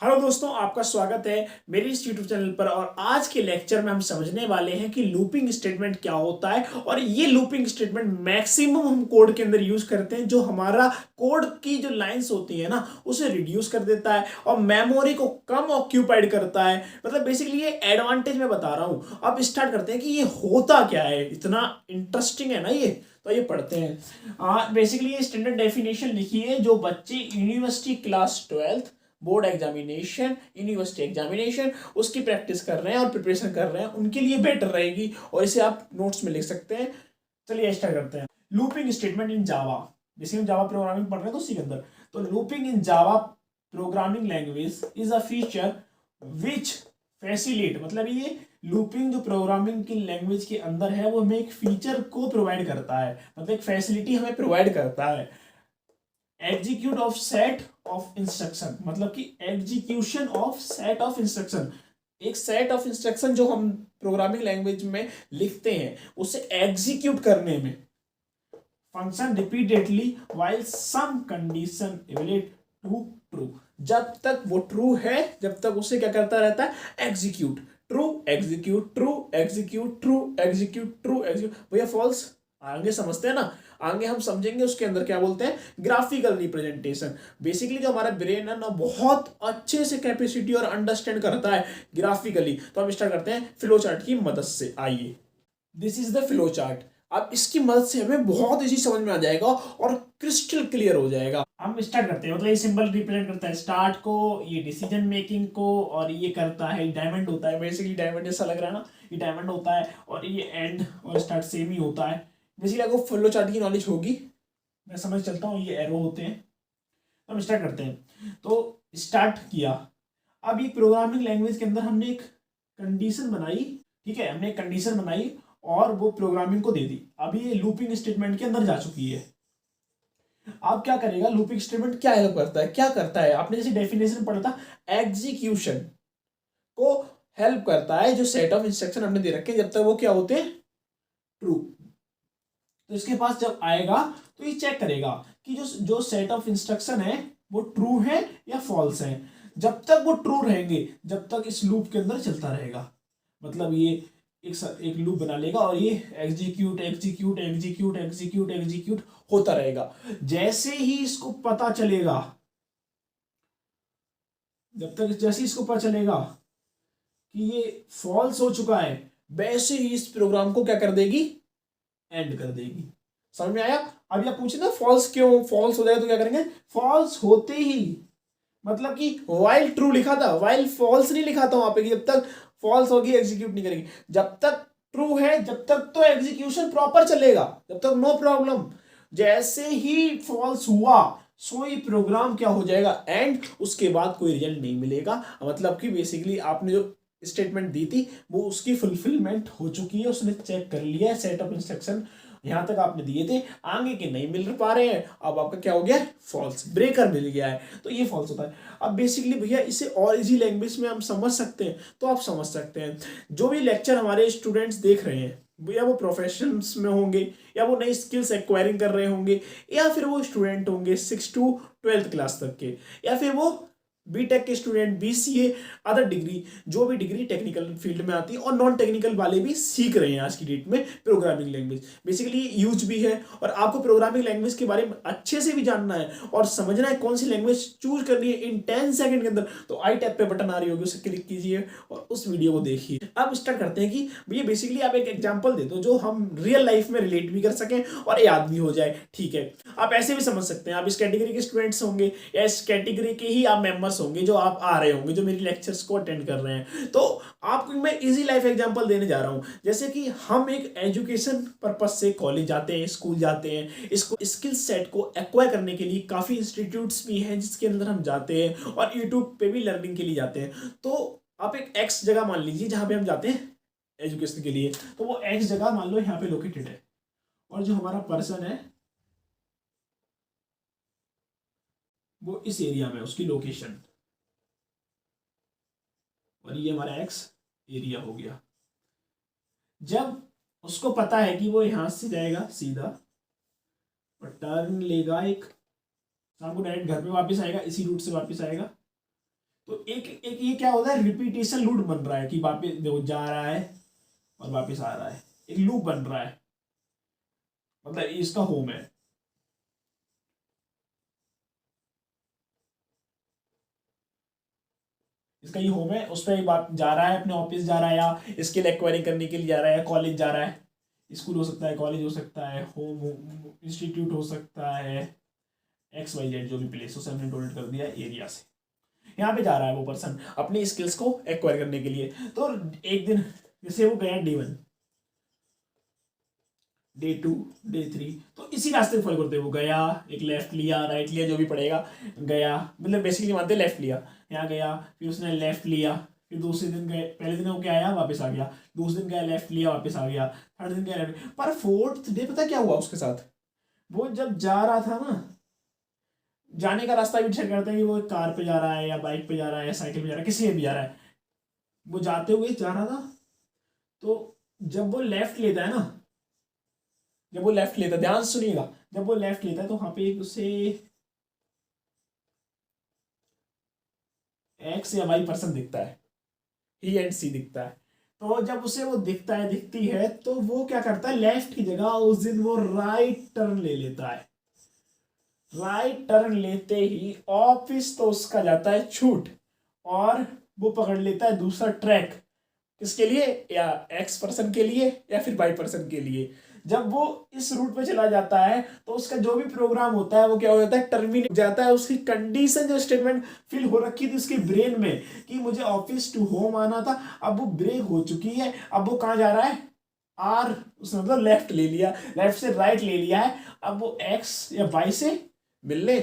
Hello दोस्तों, आपका स्वागत है मेरे इस यूट्यूब चैनल पर। और आज के लेक्चर में हम समझने वाले हैं कि लूपिंग स्टेटमेंट क्या होता है। और ये लूपिंग स्टेटमेंट मैक्सिमम हम कोड के अंदर यूज करते हैं, जो हमारा कोड की जो लाइंस होती है ना, उसे रिड्यूस कर देता है और मेमोरी को कम ऑक्यूपाइड करता है। मतलब बेसिकली ये एडवांटेज मैं बता रहा हूँ। अब स्टार्ट करते हैं कि ये होता क्या है। इतना इंटरेस्टिंग है ना ये, तो ये पढ़ते हैं। बेसिकली ये स्टैंडर्ड डेफिनेशन लिखी है जो बच्चे university class 12 board examination, university examination उसकी प्रैक्टिस कर रहे हैं और प्रिपरेशन कर रहे हैं, उनके लिए बेटर रहेगी। और इसे आप नोट्स में लिख सकते हैं। चलिए स्टार्ट करते हैं। लूपिंग स्टेटमेंट इन जावा। जैसे हम जावा प्रोग्रामिंग पढ़ रहे हैं तो उसी के अंदर, तो looping in Java programming language is a feature which facilitate, मतलब ये लूपिंग जो प्रोग्रामिंग की लैंग्वेज के अंदर है वो हमें एक फीचर को प्रोवाइड करता है, मतलब एक फैसिलिटी हमें प्रोवाइड करता है। Execute of set of instruction, मतलब कि execution of set of instruction. एक सेट ऑफ इंस्ट्रक्शन जो हम प्रोग्रामिंग लैंग्वेज में लिखते हैं उसे एग्जीक्यूट करने में function repeatedly while some condition evaluate to true. जब तक वो ट्रू है, जब तक उसे क्या करता रहता है, execute. True execute, true execute, true execute, true execute. भैया फॉल्स आगे समझते हैं ना, आगे हम समझेंगे उसके अंदर क्या बोलते हैं, ग्राफिकल रिप्रेजेंटेशन। बेसिकली जो हमारा ब्रेन है ना, बहुत अच्छे से कैपेसिटी और अंडरस्टैंड करता है ग्राफिकली। तो हम स्टार्ट करते हैं फ्लो चार्ट की मदद से। आइए, this is the flow chart. अब इसकी मदद से हमें बहुत इजी समझ में आ जाएगा और क्रिस्टल क्लियर हो जाएगा। हम स्टार्ट करते हैं, मतलब ये सिंबल रिप्रेजेंट करता है स्टार्ट को, ये डिसीजन मेकिंग को, और ये करता है डायमंड होता है। बेसिकली डायमंड जैसा लग रहा है ना, ये डायमंड होता है। और ये एंड और स्टार्ट सेम ही होता है। बेसिकली आपको फ्लो चार्ट की नॉलेज होगी, मैं समझ चलता हूँ। ये एरो होते हैं। तो हम स्टार्ट करते हैं। तो स्टार्ट किया। अब ये प्रोग्रामिंग लैंग्वेज के अंदर हमने एक कंडीशन बनाई। ठीक है, हमने एक कंडीशन बनाई और वो प्रोग्रामिंग को दे दी। अभी ये लूपिंग स्टेटमेंट के अंदर जा चुकी है। अब क्या करेगा, लूपिंग स्टेटमेंट क्या हेल्प करता है, क्या करता है, आपने जैसे डेफिनेशन पढ़ा था, एग्जीक्यूशन को हेल्प करता है। जो सेट ऑफ इंस्ट्रक्शन हमने दे रखे हैं, जब तक वो क्या होते हैं, ट्रू। तो इसके पास जब आएगा तो ये चेक करेगा कि जो जो सेट ऑफ इंस्ट्रक्शन है वो ट्रू है या फॉल्स है। जब तक वो ट्रू रहेंगे, जब तक इस लूप के अंदर चलता रहेगा। मतलब ये एक लूप बना लेगा और ये execute execute execute execute execute होता रहेगा। जैसे ही इसको पता चलेगा, जब तक जैसे इसको पता चलेगा कि ये फॉल्स हो चुका है, वैसे ही इस प्रोग्राम को क्या कर देगी, एंड कर देगी। समझ में आया। अब आप पूछे ना फॉल्स क्यों, फॉल्स हो जाएगा तो क्या करेंगे, फॉल्स होते ही, मतलब कि वाइल ट्रू लिखा था, वाइल फॉल्स नहीं लिखा था वहां पे कि जब तक फॉल्स होगी एग्जीक्यूट नहीं करेगी। जब तक ट्रू है, जब तक तो एग्जीक्यूशन प्रॉपर चलेगा, जब तक नो प्रॉब्लम। जैसे ही फॉल्स हुआ, सो ही प्रोग्राम क्या हो जाएगा, एंड। उसके बाद कोई रिजल्ट नहीं मिलेगा। मतलब कि बेसिकली आपने जो स्टेटमेंट दी थी वो उसकी फुलफिलमेंट हो चुकी है, उसने चेक कर लिया है सेट ऑफ इंस्ट्रक्शन यहां तक आपने दिए थे, आगे के नहीं मिल पा रहे हैं। अब आपका क्या हो गया, फॉल्स ब्रेकर मिल गया है, तो ये फॉल्स होता है। अब बेसिकली भैया इसे और इजी लैंग्वेज में हम समझ सकते हैं, तो आप समझ सकते हैं। जो भी लेक्चर हमारे स्टूडेंट्स देख रहे हैं, या वो प्रोफेशंस में होंगे, या वो नई स्किल्स एक्वायरिंग कर रहे होंगे, या फिर वो स्टूडेंट होंगे 6 to 12 क्लास तक के, या फिर वो बीटेक के स्टूडेंट, बीसीए, अदर डिग्री, जो भी डिग्री टेक्निकल फील्ड में आती है, और नॉन टेक्निकल वाले भी सीख रहे हैं आज की डेट में प्रोग्रामिंग लैंग्वेज। बेसिकली यूज भी है, और आपको प्रोग्रामिंग लैंग्वेज के बारे में अच्छे से भी जानना है और समझना है कौन सी लैंग्वेज चूज करनी है इन 10 सेकंड के अंदर, तो आई टैब पे बटन आ रही होगी, उसे क्लिक कीजिए और उस वीडियो को देखिए। अब स्टार्ट करते हैं कि भैया बेसिकली आप एक एग्जाम्पल दे दो जो हम रियल लाइफ में रिलेट भी कर सकें और याद भी हो जाए। ठीक है, आप ऐसे भी समझ सकते हैं, आप इस कैटेगरी के स्टूडेंट्स होंगे या इस कैटेगरी के ही आप मेंबर्स होंगे जो आप आ रहे होंगे, जो मेरी लेक्चर्स को अटेंड कर रहे हैं। तो आपको मैं इजी लाइफ एग्जांपल देने जा रहा हूं। जैसे कि हम एक एजुकेशन पर्पस से कॉलेज जाते हैं, स्कूल जाते हैं, इसको स्किल सेट को एक्वायर करने के लिए काफ़ी इंस्टीट्यूट्स भी हैं जिसके अंदर हम जाते हैं, और यूट्यूब पे भी लर्निंग के लिए जाते हैं। तो आप एक एक्स जगह मान लीजिए जहाँ पे हम जाते हैं एजुकेशन के लिए, तो वो एक्स जगह मान लो यहाँ पे लोकेटेड है, और जो हमारा पर्सन है वो इस एरिया में, उसकी लोकेशन, और ये हमारा एक्स एरिया हो गया। जब उसको पता है कि वो यहां से जाएगा सीधा और टर्न लेगा, एक शाम को डायरेक्ट घर पे वापस आएगा, इसी रूट से वापस आएगा, तो एक ये क्या होता है, रिपीटेशन लूप बन रहा है कि वापस देखो जा रहा है और वापस आ रहा है, एक लूप बन रहा है, मतलब ये इसका होम है। इसका ये होम है, उस पर बात जा रहा है, अपने ऑफिस जा रहा है, या स्किल एक्वायरिंग करने के लिए जा रहा है, या कॉलेज जा रहा है। स्कूल हो सकता है, कॉलेज हो सकता है, होम इंस्टीट्यूट हो सकता है, एक्स वाई जेड जो भी प्लेस उसे हमने डोनेट कर दिया एरिया से, यहाँ पे जा रहा है वो पर्सन अपनी स्किल्स को एक्वायर करने के लिए। तो एक दिन जैसे वो गया डे 1, डे 2, डे 3, तो इसी रास्ते को फॉलो करते हुए वो गया, एक लेफ्ट लिया राइट लिया जो भी पड़ेगा, गया मतलब बेसिकली मानते लेफ्ट लिया, यहाँ गया, फिर उसने लेफ्ट लिया, फिर दूसरे दिन गए, पहले दिन वो क्या आया वापस आ गया, दूसरे दिन गया लेफ्ट लिया वापस आ गया, थर्ड दिन गया लेफ्ट, पर फोर्थ डे पता क्या हुआ उसके साथ, वो जब जा रहा था ना, जाने का रास्ता भी डिसाइड करता है कि वो कार पे जा रहा है या बाइक पे जा रहा है या साइकिल पे जा रहा है, किसी में भी जा रहा है, वो जाते हुए जा रहा था। तो जब वो लेफ्ट लेता है ना, जब वो लेफ्ट लेता है, ध्यान से सुनिएगा, जब वो लेफ्ट लेता है तो वहां पे एक उसे एक्स या वाई पर्सन दिखता है, ही एंड सी दिखता है। तो जब उसे वो दिखता है दिखती है तो वो क्या करता है, लेफ्ट की जगह उस दिन वो राइट टर्न ले लेता है। राइट टर्न लेते ही ऑफिस तो उसका जाता है छूट, और वो पकड़ लेता है दूसरा ट्रैक, किसके लिए, या एक्स पर्सन के लिए या फिर वाई पर्सन के लिए। जब वो इस रूट पे चला जाता है तो उसका जो भी प्रोग्राम होता है वो क्या हो जाता है, टर्मिनेट जाता है। उसकी कंडीशन जो स्टेटमेंट फिल हो रखी थी उसके ब्रेन में कि मुझे ऑफिस टू होम आना था, अब वो ब्रेक हो चुकी है, अब वो कहाँ जा रहा है, आर, उसने मतलब लेफ्ट ले लिया, लेफ्ट से राइट ले लिया है, अब वो एक्स या वाई से मिलने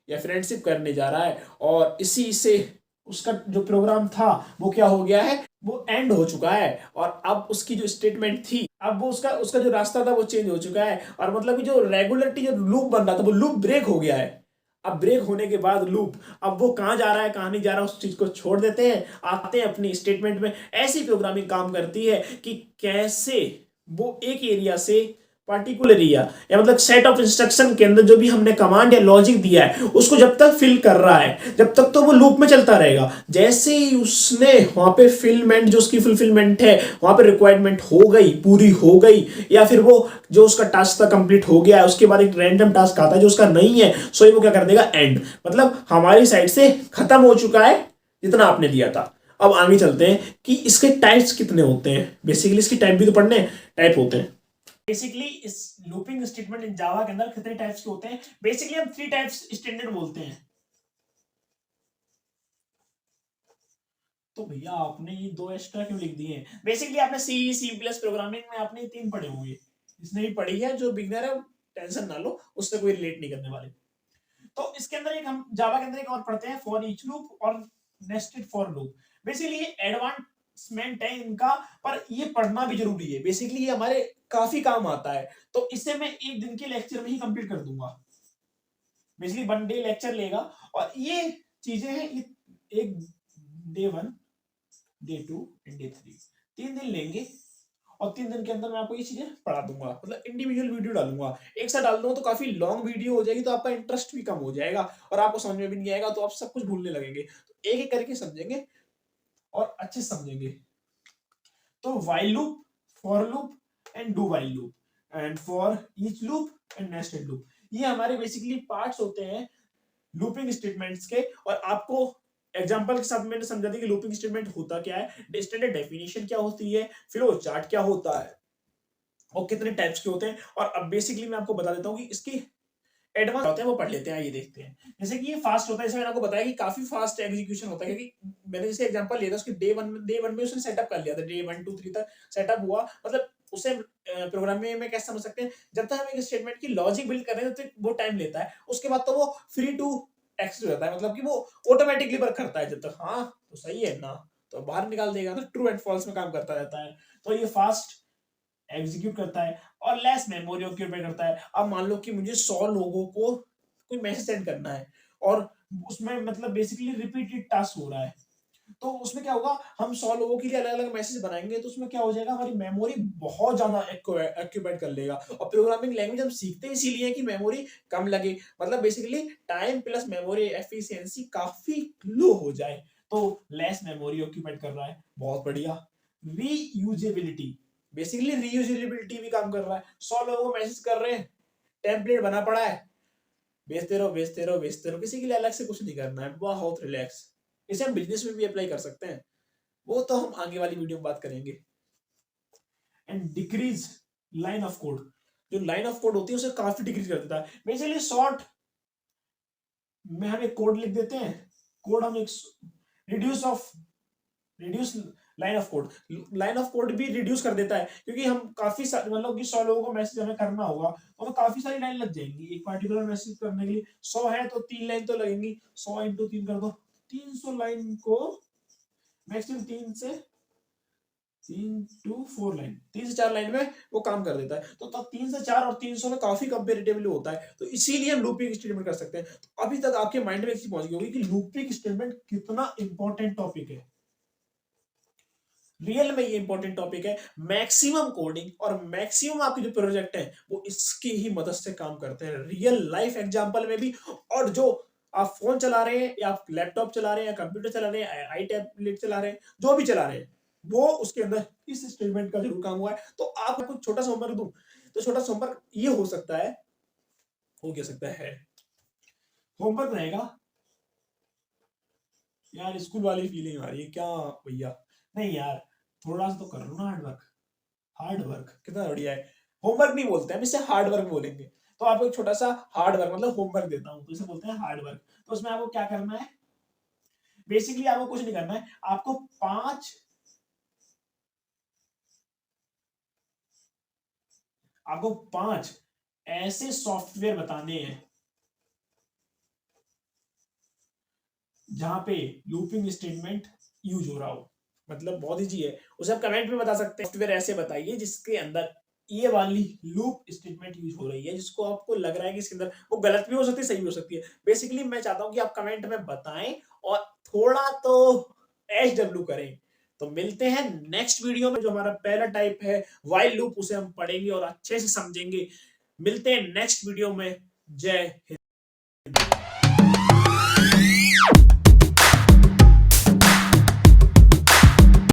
या फ्रेंडशिप करने जा रहा है, और इसी से उसका जो प्रोग्राम था वो क्या हो गया है, वो एंड हो चुका है। और अब उसकी जो स्टेटमेंट थी, अब वो उसका उसका जो रास्ता था वो चेंज हो चुका है, और मतलब कि जो रेगुलरिटी जो लूप बन रहा था वो लूप ब्रेक हो गया है। अब ब्रेक होने के बाद लूप, अब वो कहाँ जा रहा है कहाँ नहीं जा रहा उस चीज को छोड़ देते हैं, आते हैं अपनी स्टेटमेंट में। ऐसी प्रोग्रामिंग काम करती है कि कैसे वो एक एरिया से पार्टिकुलर एरिया, या मतलब सेट ऑफ इंस्ट्रक्शन के अंदर जो भी हमने कमांड या लॉजिक दिया है उसको जब तक फिल कर रहा है जब तक तो वो लूप में चलता रहेगा। जैसे ही उसने वहां पे फिलमेंट जो उसकी फुलफिलमेंट है वहां पे रिक्वायरमेंट हो गई, पूरी हो गई, या फिर वो जो उसका टास्क था कंप्लीट हो गया है, उसके बाद एक रैंडम टास्क आता है जो उसका नहीं है, सो ये वो क्या कर देगा, एंड, मतलब हमारी साइड से खत्म हो चुका है जितना आपने दिया था। अब आगे चलते हैं कि इसके टाइप्स कितने होते हैं। बेसिकली इसकी टाइप भी तो पढ़ने, टाइप होते हैं बेसिकली इस लूपिंग स्टेटमेंट इन जावा के अंदर कितने टाइप्स के होते हैं, बेसिकली हम 3 टाइप्स स्टैंडर्ड बोलते हैं। तो भैया आपने ये 2 एक्स्ट्रा क्यों लिख दिए हैं, बेसिकली आपने सी प्लस प्रोग्रामिंग में आपने 3 पढ़े होंगे, जिसने भी पढ़ी है जो बिगनर है टेंशन ना लो, उससे कोई रिलेट नहीं करने वाले। तो इसके अंदर एक हम जावा के अंदर एक और पढ़ते हैं, फॉर ईच लूप और नेस्टेड फॉर लूप। बेसिकली ये एडवांसमेंट है इनका, पर ये पढ़ना भी जरूरी है, बेसिकली ये हमारे काफी काम आता है। तो इसे मैं एक दिन के लेक्चर में ही कंप्लीट कर दूंगा, बेसिकली 1 डे लेक्चर लेगा, और ये चीजें हैं, ये एक डे 1, डे 2 एंड डे 3, 3 दिन लेंगे, और 3 दिन के अंदर मैं आपको ये चीजें पढ़ा दूंगा, मतलब इंडिविजुअल वीडियो डालूंगा, एक साथ डाल दूंगा तो काफी लॉन्ग वीडियो हो जाएगी, तो आपका इंटरेस्ट भी कम हो जाएगा और आपको समझ में भी नहीं आएगा, तो आप सब कुछ भूलने लगेंगे। तो एक एक करके समझेंगे और अच्छे से समझेंगे। तो while loop, for loop and do while loop, and for each loop and nested loop, ये हमारे बेसिकली पार्ट्स होते हैं लूपिंग स्टेटमेंट्स के। और आपको एग्जांपल के साथ मैंने समझा दिया कि लूपिंग स्टेटमेंट होता क्या है, स्टैंडर्ड डेफिनेशन क्या होती है, फ्लो चार्ट क्या होता है, और कितने टाइप्स के होते हैं। और अब बेसिकली मैं आपको बता देता हूँ कि इसकी एडवांस होते हैं वो पढ़ लेते हैं, ये देखते हैं। जैसे कि ये फास्ट होता है, जैसे मैंने आपको बताया कि काफी फास्ट एग्जीक्यूशन होता है, क्योंकि मैंने जैसे एग्जांपल लिया था उसके डे 1 में उसने सेटअप कर लिया था, डे 1 2 3 तक सेटअप हुआ, मतलब उसे प्रोग्रामिंग में कैसे समझ सकते हैं, जब तक हम एक स्टेटमेंट की लॉजिक बिल्ड कर रहे हैं तब तक वो टाइम लेता है, उसके बाद तो वो फ्री टू एक्सेस हो जाता है, मतलब कि वो ऑटोमेटिकली वर्क करता है, जब तक हाँ तो सही है ना तो बाहर निकाल देगा, तो ट्रू एंड फॉल्स में काम करता रहता है। तो ये फास्ट एग्जीक्यूट करता है और लेस मेमोरी ऑक्यूपाई करता है। अब मान लो कि मुझे 100 लोगों को कोई मैसेज सेंड करना है, और उसमें मतलब बेसिकली रिपीटेड टास्क हो रहा है, तो उसमें क्या होगा, हम 100 लोगों के लिए अलग अलग मैसेज बनाएंगे, तो उसमें क्या हो जाएगा, हमारी मेमोरी बहुत ज्यादा एक्यूपाइड कर लेगा। और प्रोग्रामिंग लैंग्वेज हम सीखते इसीलिए कि मेमोरी कम लगे, मतलब basically time plus memory efficiency काफी लो हो जाए। तो लेस मेमोरी ऑक्यूपाइड कर रहा है, बहुत बढ़िया। रीयूजेबिलिटी, बेसिकली रीयूजेबिलिटी भी काम कर रहा है। 100 लोगों को मैसेज कर रहे हैं, टेम्पलेट बना पड़ा है, भेजते रहो भेजते रहो भेजते रहो, किसी के लिए अलग से कुछ नहीं करना है, बहुत रिलैक्स। इसे हम बिजनेस में भी अप्लाई कर सकते हैं, वो तो हम आगे वाली वीडियो में बात करेंगे। And decrease line of code, जो लाइन ऑफ कोड होती है उसे काफी डिक्रीज कर देता है। बेसिकली शॉर्ट में हम एक कोड लिख देते हैं, कोड हम एक reduce line of code, line of code भी रिड्यूस कर देता है, क्योंकि हम काफी मतलब कि 100 लोगों को मैसेज हमें करना होगा तो हमें काफी सारी लाइन लग जाएंगी एक पर्टिकुलर मैसेज करने के लिए। 100 है तो 3 लाइन तो लगेंगी, 100 इंटू 3 कर दो, 300 लाइन को मैक्सिमम 3 लाइन, 3 से 4 लाइन में वो काम कर देता है। तो 3 से 4 और 300 में काफी कंपेरेटिवली होता है, तो इसीलिए हम लूपिंग स्टेटमेंट कर सकते हैं। तो अभी तक आपके माइंड में एक चीज पहुंच गई होगी कि लूपिंग स्टेटमेंट कितना इंपॉर्टेंट टॉपिक है। रियल में ये इंपॉर्टेंट टॉपिक है। मैक्सिमम कोडिंग और मैक्सिमम आपके जो प्रोजेक्ट है वो इसकी ही मदद से काम करते हैं, रियल लाइफ एग्जांपल में भी। और जो आप फोन चला रहे हैं या आप लैपटॉप चला रहे हैं या कंप्यूटर चला रहे हैं, आई टैबलेट चला रहे हैं, जो भी चला रहे हैं, वो उसके अंदर इस स्टेटमेंट का जरूर काम हुआ है। तो आपको छोटा सा होमवर्क दूं, तो छोटा सा होमवर्क ये हो सकता है, हो क्या सकता है, होमवर्क रहेगा यार, स्कूल वाली फीलिंग आ रही है क्या भैया, नहीं यार थोड़ा सा तो कर लो ना हार्डवर्क। हार्डवर्क कितना बढ़िया है, होमवर्क नहीं बोलते हैं, हम इसे हार्डवर्क बोलेंगे। तो आपको एक छोटा सा हार्डवर्क मतलब होमवर्क देता हूं, तो इसे बोलते हैं हार्डवर्क। तो उसमें आपको क्या करना है, बेसिकली आपको कुछ नहीं करना है, आपको 5 ऐसे सॉफ्टवेयर बताने हैं जहां पे लूपिंग स्टेटमेंट यूज हो रहा हो। मतलब बहुत इजी है, उसे आप कमेंट में बता सकते हैं, सॉफ्टवेयर ऐसे बताइए जिसके अंदर ये वाली लूप स्टेटमेंट यूज हो रही है, जिसको आपको लग रहा है कि इसके अंदर, वो गलत भी हो सकती है सही भी हो सकती है। बेसिकली मैं चाहता हूं कि आप कमेंट में बताएं और थोड़ा तो HW करें। तो मिलते हैं नेक्स्ट वीडियो में, जो हमारा पहला टाइप है व्हाइल लूप, उसे हम पढ़ेंगे और अच्छे से समझेंगे। मिलते हैं नेक्स्ट वीडियो में। जय हिंद।